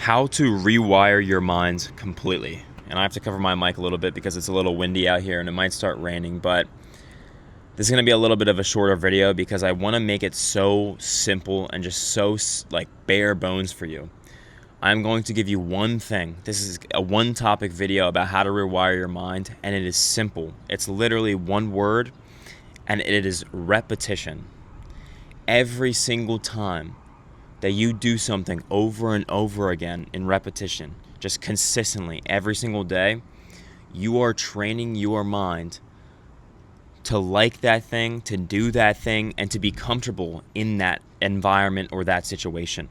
How to rewire your mind completely. And I have to cover my mic a little bit because it's a little windy out here and it might start raining, but this is going to be a little bit of a shorter video because I want to make it so simple and just so like bare bones for you. I'm going to give you one thing. This is a one topic video about how to rewire your mind, and it is simple. It's literally one word, and it is repetition. Every single time that you do something over and over again in repetition, just consistently every single day, you are training your mind to like that thing, to do that thing, and to be comfortable in that environment or that situation.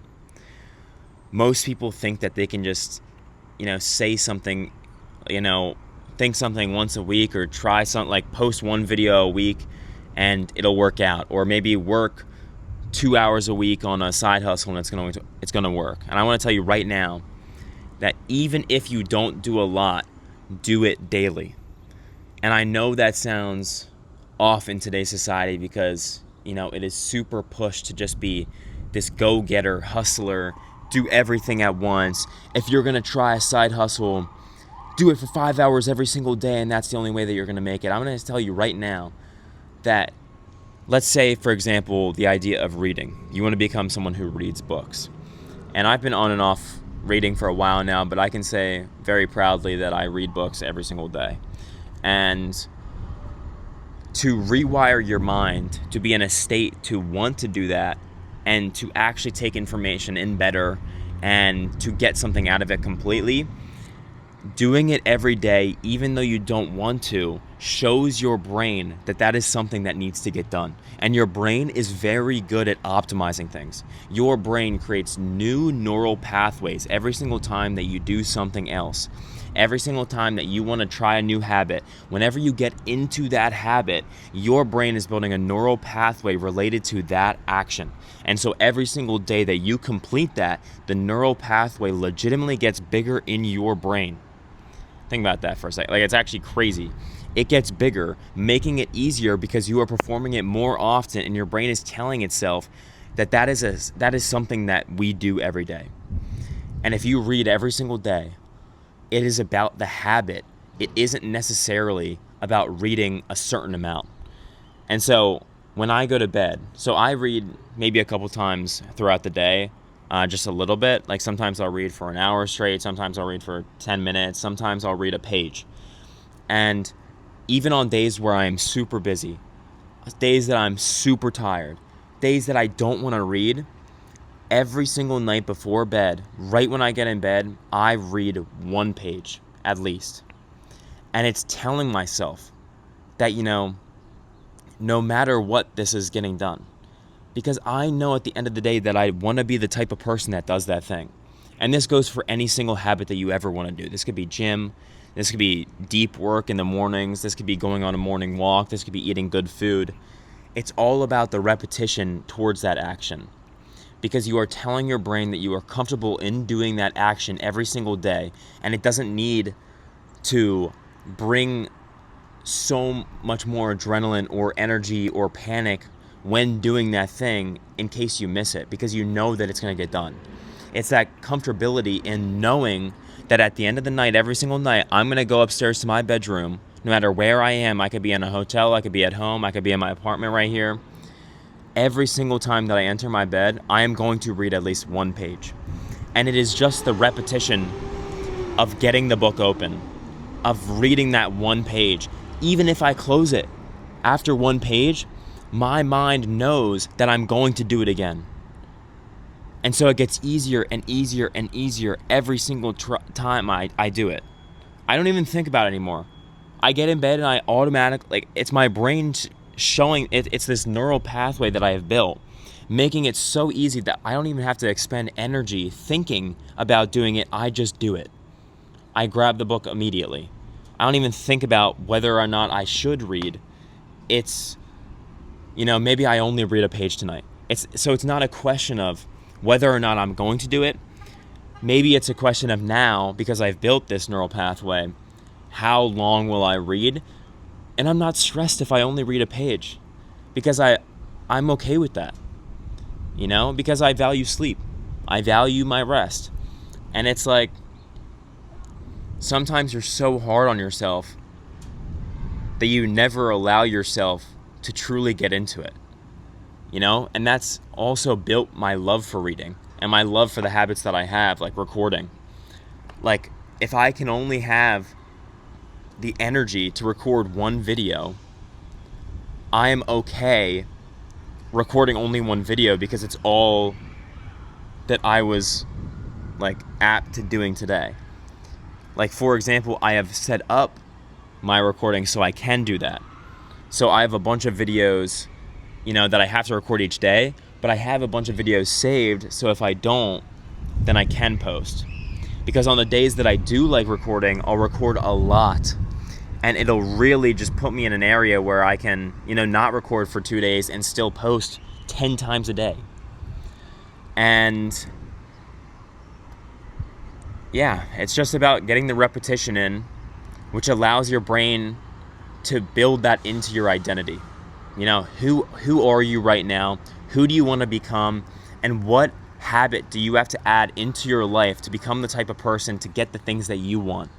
Most people think that they can just, say something, think something once a week or try something, like post one video a week and it'll work out, or maybe work 2 hours a week on a side hustle and it's going to work. And I want to tell you right now that even if you don't do a lot, do it daily. And I know that sounds off in today's society because, it is super pushed to just be this go-getter, hustler, do everything at once. If you're going to try a side hustle, do it for 5 hours every single day, and that's the only way that you're going to make it. I'm going to tell you right now that, let's say, for example, the idea of reading. You want to become someone who reads books. And I've been on and off reading for a while now, but I can say very proudly that I read books every single day. And to rewire your mind, to be in a state to want to do that, and to actually take information in better and to get something out of it completely, doing it every day, even though you don't want to, shows your brain that that is something that needs to get done. And your brain is very good at optimizing things. Your brain creates new neural pathways every single time that you do something else. Every single time that you want to try a new habit, whenever you get into that habit, your brain is building a neural pathway related to that action. And so every single day that you complete that, the neural pathway legitimately gets bigger in your brain. Think about that for a second. Like, it's actually crazy. It gets bigger, making it easier because you are performing it more often, and your brain is telling itself that is something that we do every day. And if you read every single day, it is about the habit. It isn't necessarily about reading a certain amount. And so when I go to bed, so I read maybe a couple times throughout the day, just a little bit. Like, sometimes I'll read for an hour straight, sometimes I'll read for 10 minutes, sometimes I'll read a page. And even on days where I am super busy, days that I'm super tired, days that I don't want to read, every single night before bed, right when I get in bed, I read one page at least. And it's telling myself that, no matter what, this is getting done. Because I know at the end of the day that I want to be the type of person that does that thing. And this goes for any single habit that you ever want to do. This could be gym. This could be deep work in the mornings. This could be going on a morning walk. This could be eating good food. It's all about the repetition towards that action. Because you are telling your brain that you are comfortable in doing that action every single day. And it doesn't need to bring so much more adrenaline or energy or panic when doing that thing in case you miss it, because you know that it's going to get done. It's that comfortability in knowing that at the end of the night, every single night, I'm going to go upstairs to my bedroom, no matter where I am. I could be in a hotel, I could be at home, I could be in my apartment right here. Every single time that I enter my bed, I am going to read at least one page. And it is just the repetition of getting the book open, of reading that one page. Even if I close it after one page, my mind knows that I'm going to do it again. And so it gets easier and easier and easier every single time I do it. I don't even think about it anymore. I get in bed and I automatically, it's my brain showing it. It's this neural pathway that I have built, making it so easy that I don't even have to expend energy thinking about doing it. I just do it. I grab the book immediately. I don't even think about whether or not I should read. It's, maybe I only read a page tonight. It's not a question of whether or not I'm going to do it. Maybe it's a question of now, because I've built this neural pathway, how long will I read? And I'm not stressed if I only read a page, because I'm okay with that. Because I value sleep. I value my rest. And it's like, sometimes you're so hard on yourself that you never allow yourself to truly get into it, you know? And that's also built my love for reading and my love for the habits that I have, like recording. Like, if I can only have the energy to record one video, I am okay recording only one video because it's all that I was like apt to doing today. Like, for example, I have set up my recording so I can do that. So I have a bunch of videos, you know, that I have to record each day, but I have a bunch of videos saved, so if I don't, then I can post. Because on the days that I do like recording, I'll record a lot, and it'll really just put me in an area where I can, you know, not record for 2 days and still post 10 times a day. And yeah, it's just about getting the repetition in, which allows your brain to build that into your identity. You know, who are you right now? Who do you want to become? And what habit do you have to add into your life to become the type of person to get the things that you want?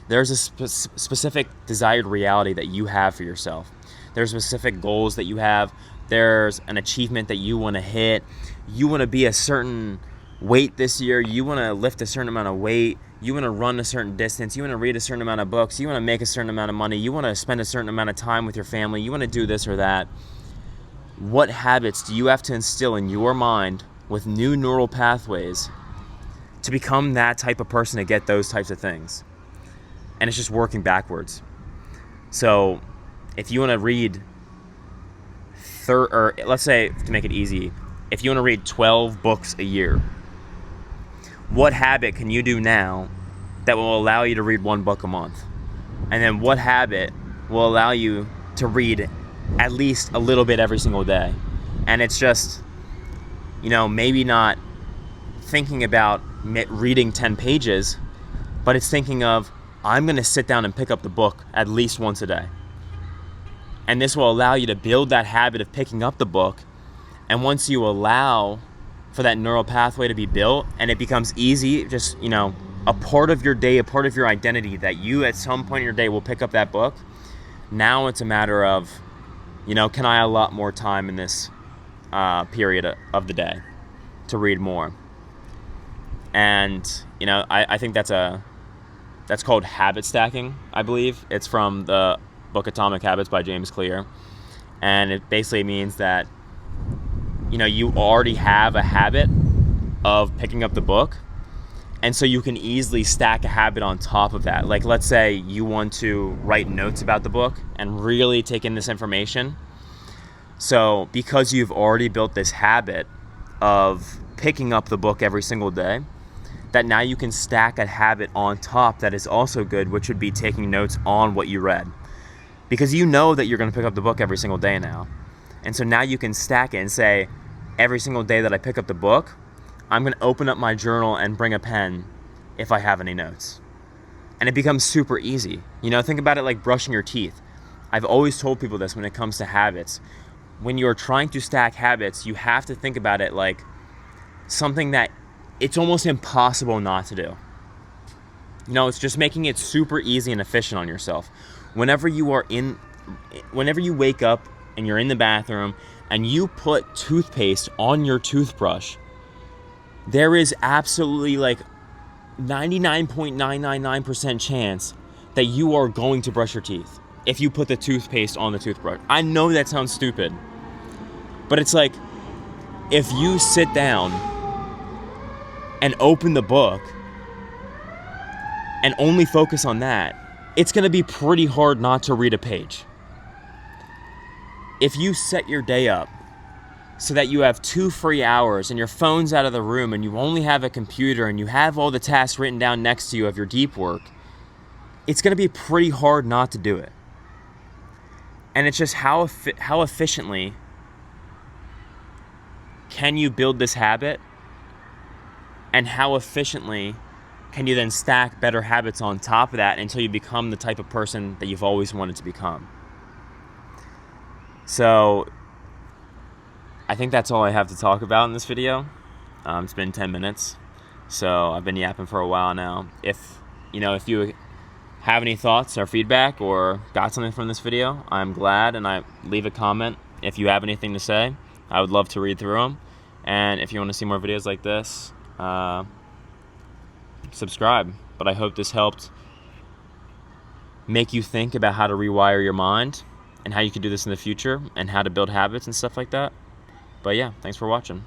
There's a specific desired reality that you have for yourself. There's specific goals that you have. There's an achievement that you want to hit. You want to be a certain weight this year. You want to lift a certain amount of weight. You want to run a certain distance. You want to read a certain amount of books. You want to make a certain amount of money. You want to spend a certain amount of time with your family. You want to do this or that. What habits do you have to instill in your mind with new neural pathways to become that type of person to get those types of things? And it's just working backwards. So if you want to read, or let's say, to make it easy, if you want to read 12 books a year, what habit can you do now that will allow you to read one book a month? And then what habit will allow you to read at least a little bit every single day? And it's just, you know, maybe not thinking about reading 10 pages, but it's thinking of, I'm going to sit down and pick up the book at least once a day. And this will allow you to build that habit of picking up the book. And once you allow for that neural pathway to be built and it becomes easy, just, you know, a part of your day, a part of your identity, that you at some point in your day will pick up that book. Now it's a matter of, you know, can I allot more time in this period of the day to read more? And, you know, I think that's called habit stacking, I believe. It's from the book Atomic Habits by James Clear. And it basically means that, you know, you already have a habit of picking up the book, and so you can easily stack a habit on top of that. Like, let's say you want to write notes about the book and really take in this information. So because you've already built this habit of picking up the book every single day, that now you can stack a habit on top that is also good, which would be taking notes on what you read. Because you know that you're going to pick up the book every single day now. And so now you can stack it and say, every single day that I pick up the book, I'm going to open up my journal and bring a pen if I have any notes. And it becomes super easy. You know, think about it like brushing your teeth. I've always told people this when it comes to habits. When you're trying to stack habits, you have to think about it like something that it's almost impossible not to do. You know, it's just making it super easy and efficient on yourself. Whenever you wake up and you're in the bathroom and you put toothpaste on your toothbrush, there is absolutely like 99.999% chance that you are going to brush your teeth if you put the toothpaste on the toothbrush. I know that sounds stupid, but it's like, if you sit down and open the book and only focus on that, it's going to be pretty hard not to read a page. If you set your day up so that you have 2 free hours and your phone's out of the room and you only have a computer and you have all the tasks written down next to you of your deep work, it's going to be pretty hard not to do it. And it's just how efficiently can you build this habit, and how efficiently can you then stack better habits on top of that until you become the type of person that you've always wanted to become. So I think that's all I have to talk about in this video. It's been 10 minutes. So I've been yapping for a while now. If you have any thoughts or feedback or got something from this video, I'm glad, and I leave a comment if you have anything to say. I would love to read through them. And if you want to see more videos like this, subscribe. But I hope this helped make you think about how to rewire your mind and how you can do this in the future and how to build habits and stuff like that. But yeah, thanks for watching.